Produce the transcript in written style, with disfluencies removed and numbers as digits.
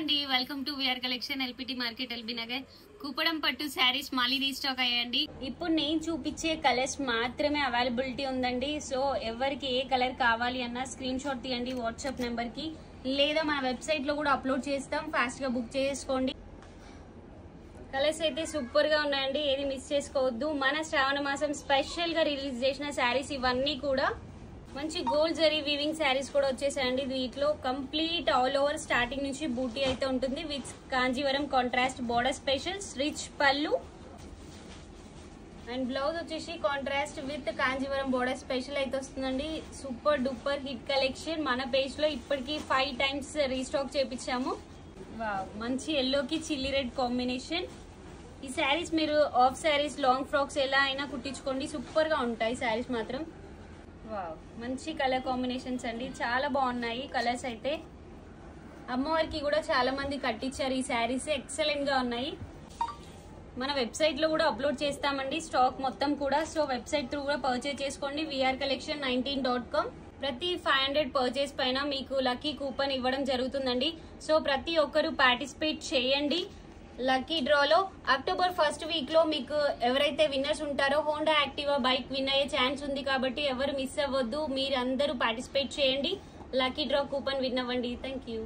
అండి, welcome to VR collection LPT market LB Nagar. కూపడం పట్టు శారీస్ మళ్ళీ రీస్టాక్ అయ్యండి. ఇప్పుడు నేను చూపించే కలర్స్ మాత్రమే అవైలబిలిటీ ఉందండి. సో ఎవరికి ఏ కలర్ కావాలి అన్న స్క్రీన్ షాట్ తీయండి వాట్సాప్ నెంబర్ కి, లేదా మన వెబ్సైట్ లో కూడా అప్లోడ్ చేస్తాం, ఫాస్ట్ గా బుక్ చేసుకోండి. కలర్స్ అయితే సూపర్ గా ఉన్నాయండి, ఏది మిస్ చేసుకోవద్దు. మన శ్రావణ మాసం స్పెషల్ గా రిలీజ్ చేసిన శారీస్ ఇవన్నీ కూడా మంచి గోల్డ్ జరీ వీవింగ్ శారీస్ కూడా వచ్చేసాయండి. వీటిలో కంప్లీట్ ఆల్ ఓవర్ స్టార్టింగ్ నుంచి బూటీ అయితే ఉంటుంది with Kanjeevaram contrast border specials, rich పళ్ళు అండ్ బ్లౌజ్ వచ్చేసి contrast with Kanjeevaram border special అయితే వస్తుందండి. Super duper hit collection. మన పేజ్ లో ఇప్పటికి 5 times రీస్టాక్ చేపించాము. మంచి ఎల్లోకి చిల్లీ రెడ్ కాంబినేషన్. ఈ శారీస్ మీరు ఆఫ్ శారీస్, లాంగ్ ఫ్రాక్స్ ఎలా అయినా కుట్టించుకోండి, సూపర్ గా ఉంటాయి శారీస్ మాత్రం. మంచి కలర్ కాంబినేషన్స్ అండి, చాలా బాగున్నాయి కలర్స్ అయితే. అమ్మవారికి కూడా చాలా మంది కట్టించారు ఈ శారీస్, ఎక్సలెంట్ గా ఉన్నాయి. మన వెబ్సైట్ లో కూడా అప్లోడ్ చేస్తామండి స్టాక్ మొత్తం కూడా. సో వెబ్సైట్ త్రూ కూడా పర్చేజ్ చేసుకోండి, vrcollection19.com. ప్రతి 500 పర్చేస్ పైన మీకు లక్కీ కూపన్ ఇవ్వడం జరుగుతుందండి. సో ప్రతి ఒక్కరు పార్టిసిపేట్ చేయండి లక్కీ డ్రాలో. అక్టోబర్ 1st వీక్ లో మీకు ఎవరైతే విన్నర్స్ ఉంటారో హోండా యాక్టివా బైక్ విన్ అయ్యే ఛాన్స్ ఉంది, కాబట్టి ఎవరు మిస్ అవ్వద్దు. మీరు అందరూ పార్టిసిపేట్ చేయండి, లక్కీ డ్రా కూపన్ విన్ అవ్వండి. Thank you.